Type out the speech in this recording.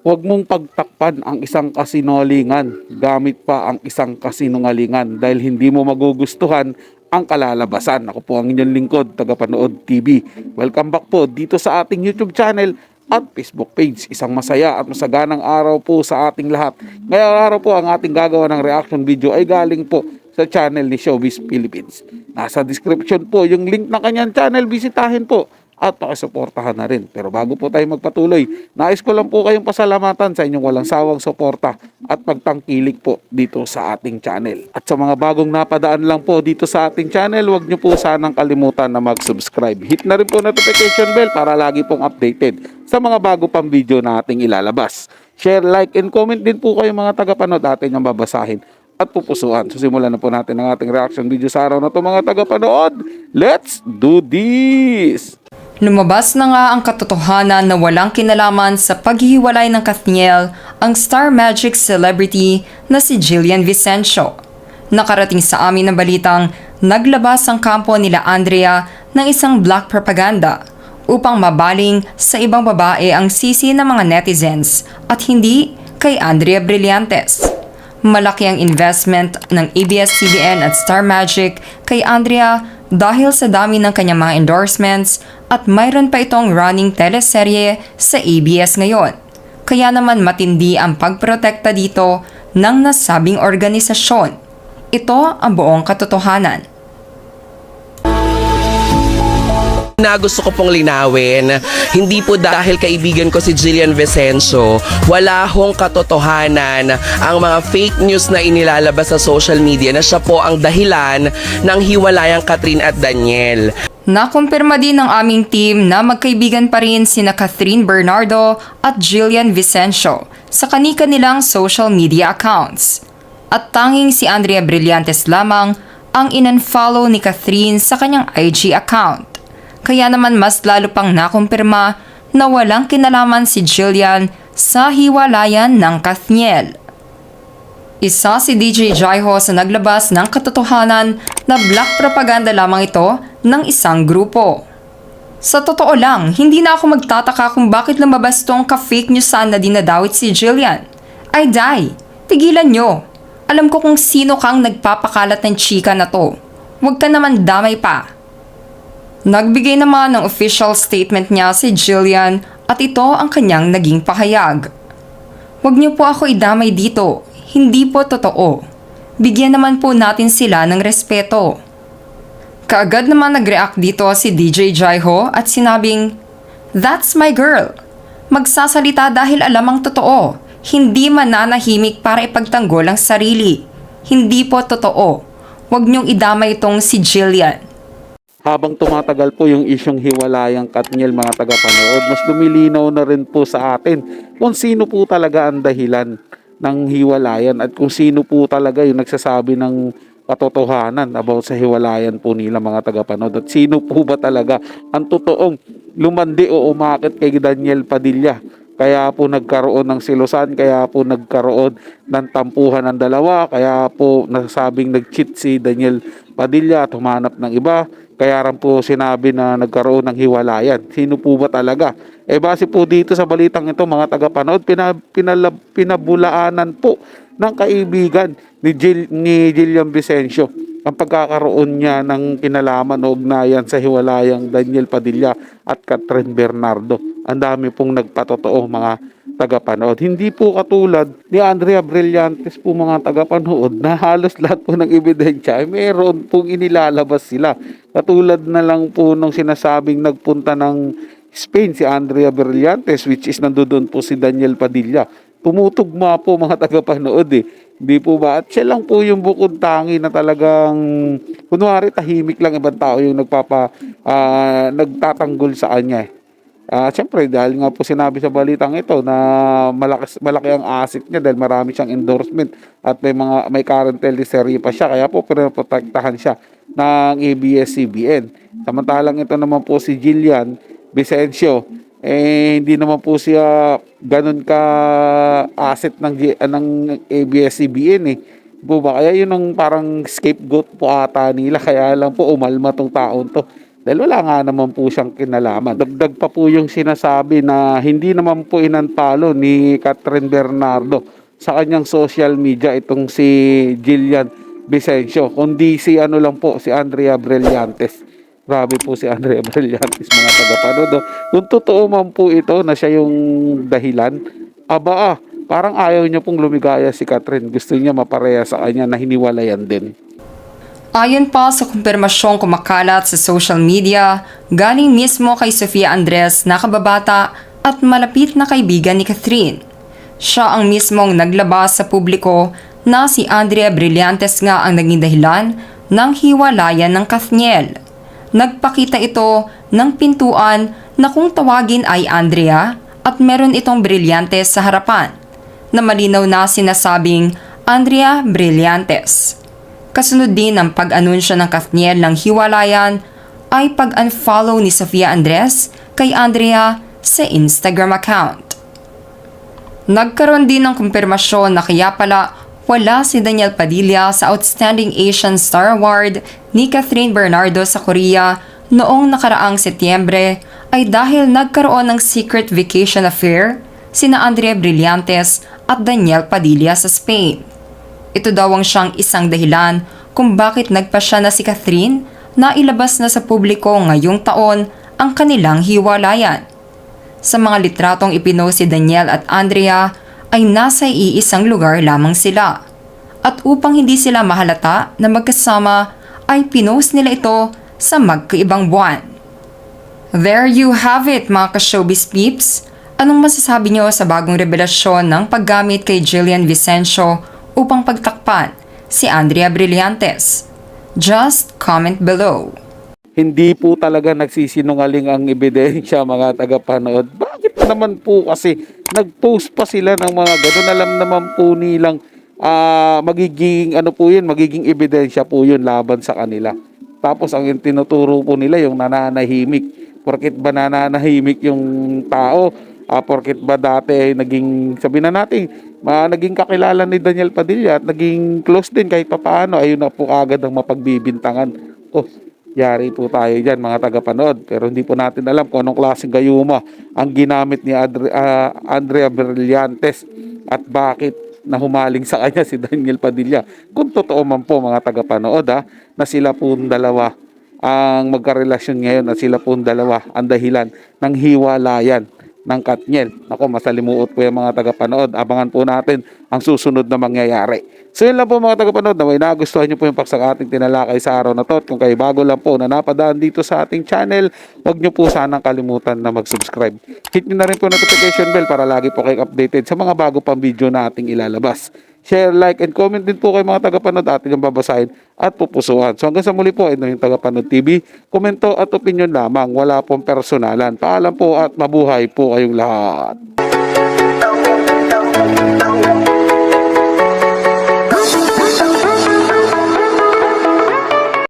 Huwag mong pagtakpan ang isang kasinungalingan gamit pa ang isang kasinungalingan dahil hindi mo magugustuhan ang kalalabasan. Ako po ang inyong lingkod, Tagapanood TV. Welcome back po dito sa ating YouTube channel at Facebook page. Isang masaya at masaganang araw po sa ating lahat. Ngayong araw po ang ating gagawa ng reaction video ay galing po sa channel ni Showbiz Philippines. Nasa description po yung link ng kanyang channel, bisitahin po at pakisuportahan na rin. Pero bago po tayo magpatuloy, nais ko lang po kayong pasalamatan sa inyong walang sawang suporta at pagtangkilik po dito sa ating channel. At sa mga bagong napadaan lang po dito sa ating channel, huwag nyo po sanang kalimutan na mag-subscribe. Hit na rin po notification bell para lagi pong updated sa mga bago pang video na ating ilalabas. Share, like, and comment din po kayo mga tagapanood, atin yung babasahin at pupusuan. So simulan na po natin ang ating reaction video sa araw na to mga tagapanood. Let's do this! Lumabas na nga ang katotohanan na walang kinalaman sa paghihiwalay ng Kathniel ang Star Magic celebrity na si Jillian Vicencio. Nakarating sa amin na balitang naglabas ang kampo nila Andrea ng isang black propaganda upang mabaling sa ibang babae ang sisi ng mga netizens at hindi kay Andrea Brillantes. Malaki ang investment ng ABS-CBN at Star Magic kay Andrea dahil sa dami ng kanyang mga endorsements at mayroon pa itong running teleserye sa ABS ngayon. Kaya naman matindi ang pagprotekta dito ng nasabing organisasyon. Ito ang buong katotohanan. Na gusto ko pong linawin, hindi po dahil kaibigan ko si Jillian Vicencio, wala hong katotohanan ang mga fake news na inilalabas sa social media na siya po ang dahilan ng hiwalayang Catherine at Daniel. Nakumpirma din ng aming team na magkaibigan pa rin sina Catherine Bernardo at Jillian Vicencio sa kani-kanilang social media accounts. At tanging si Andrea Brillantes lamang ang in-unfollow ni Catherine sa kanyang IG account. Kaya naman mas lalo pang nakumpirma na walang kinalaman si Jillian sa hiwalayan ng Kathniel. Isa si DJ Jaiho sa naglabas ng katotohanan na black propaganda lamang ito ng isang grupo. Sa totoo lang, hindi na ako magtataka kung bakit lumabas tong ka-fake news saan na dinadawit si Jillian. Ay day, tigilan nyo. Alam ko kung sino kang nagpapakalat ng chika na to. Huwag ka naman damay pa. Nagbigay naman ng official statement niya si Jillian at ito ang kanyang naging pahayag. Huwag niyo po ako idamay dito, hindi po totoo. Bigyan naman po natin sila ng respeto. Kaagad naman nag-react dito si DJ Jaiho at sinabing, "That's my girl. Magsasalita dahil alam ang totoo, hindi mananahimik para ipagtanggol ang sarili. Hindi po totoo. Huwag niyong idamay itong si Jillian." Habang tumatagal po yung isyong hiwalayang Kathniel mga tagapanood, mas lumilinaw na rin po sa atin kung sino po talaga ang dahilan ng hiwalayan at kung sino po talaga yung nagsasabi ng katotohanan about sa hiwalayan po nila mga tagapanood at sino po ba talaga ang totoong lumandi o umakit kay Daniel Padilla. Kaya po nagkaroon ng silusan, kaya po nagkaroon ng tampuhan ng dalawa, kaya po nasabing nag-cheat si Daniel Padilla at humanap ng iba. Kaya rin po sinabi na nagkaroon ng hiwalayan. Sino po ba talaga? Base po dito sa balitang ito mga tagapanood, pinabulaanan po ng kaibigan ni Jillian Vicencio ang pagkakaroon niya ng kinalaman o ugnayan sa hiwalayang Daniel Padilla at Catherine Bernardo. Ang dami pong nagpatotoo mga tagapanood. Hindi po katulad ni Andrea Brillantes po mga tagapanood na halos lahat po ng ebidensya ay meron pong inilalabas sila. Katulad na lang po nung sinasabing nagpunta ng Spain si Andrea Brillantes, which is nandoon po si Daniel Padilla. Tumutugma po mga tagapanood Hindi po ba? At siya lang po yung bukod tangi na talagang kunwari tahimik lang, ibang tao yung nagtatanggol sa kanya. Siyempre dahil nga po sinabi sa balitang ito na malaki ang asset niya dahil marami siyang endorsement at may current teleserye pa siya, kaya po pinoprotektahan siya ng ABS-CBN. Samantalang ito naman po si Jillian Vicencio, hindi naman po siya ganun ka asset ng ABS-CBN po ba? Kaya yun ang parang scapegoat po ata nila, kaya lang po umalma tong taon to. Dahil wala nga naman po siyang kinalaman. Dagdag pa po yung sinasabi na hindi naman po inantalo ni Catherine Bernardo sa kanyang social media itong si Jillian Vicencio, kundi si ano lang po, si Andrea Brillantes. Grabe po si Andrea Brillantes, mga tagapanood. Kung totoo man po ito na siya yung dahilan, parang ayaw niya pong lumigaya si Catherine. Gusto niya mapareha sa kanya na hiniwalayan din. Ayon pa sa kumpirmasyong kumakalat sa social media, galing mismo kay Sofia Andres na kababata at malapit na kaibigan ni Catherine. Siya ang mismong naglabas sa publiko na si Andrea Brillantes nga ang naging dahilan ng hiwalayan ng Kathniel. Nagpakita ito ng pintuan na kung tawagin ay Andrea at meron itong Brillantes sa harapan, na malinaw na sinasabing Andrea Brillantes. Kasunod din ng pag-anunsyo ng Kathniel ng hiwalayan ay pag-unfollow ni Sofia Andres kay Andrea sa Instagram account. Nagkaroon din ng kumpirmasyon na kaya pala wala si Daniel Padilla sa Outstanding Asian Star Award ni Catherine Bernardo sa Korea noong nakaraang Setyembre ay dahil nagkaroon ng secret vacation affair sina Andrea Brillantes at Daniel Padilla sa Spain. Ito daw ang siyang isang dahilan kung bakit nagpasya na si Catherine na ilabas na sa publiko ngayong taon ang kanilang hiwalayan. Sa mga litratong ipinost si Daniel at Andrea ay nasa iisang lugar lamang sila. At upang hindi sila mahalata na magkasama ay pinost nila ito sa magkaibang buwan. There you have it, mga ka-showbiz peeps. Anong masasabi nyo sa bagong revelasyon ng paggamit kay Jillian Vicencio upang pagtakpan si Andrea Brillantes? Just comment below. Hindi po talaga nagsisinungaling ang ebidensya, mga tagapanood. Bakit naman po kasi nag-post pa sila ng mga ganun? Alam naman po nilang magiging magiging ebidensya po yun laban sa kanila. Tapos ang tinuturo po nila yung nananahimik. Porket ba nananahimik yung tao? Porket ba dati ay naging, sabihin na natin, naging kakilala ni Daniel Padilla at naging close din kahit papaano, ayun na po agad ang mapagbibintangan. Yari po tayo dyan, mga tagapanood. Pero hindi po natin alam kung anong klaseng gayuma ang ginamit ni Andrea Brillantes at bakit nahumaling sa kanya si Daniel Padilla. Kung totoo man po, mga tagapanood, na sila po dalawa ang magkarelasyon ngayon at sila po dalawa ang dahilan ng hiwalayan ng Kathniel. Ako, masalimuot po yung mga tagapanood. Abangan po natin ang susunod na mangyayari. So yun lang po, mga tagapanood, na may nagustuhan nyo po yung paksang ating tinalakay sa araw na to. At kung kayo bago lang po na napadaan dito sa ating channel, huwag nyo po sanang kalimutan na mag-subscribe. Hit nyo na rin po notification bell para lagi po kayo updated sa mga bago pang video na ating ilalabas. Share, like, and comment din po kayo, mga tagapanood, ating yung babasahin at pupusuan. So hanggang sa muli po, ito yung Tagapanood TV. Komento at opinion lamang, wala pong personalan. Paalam po at mabuhay po kayong lahat.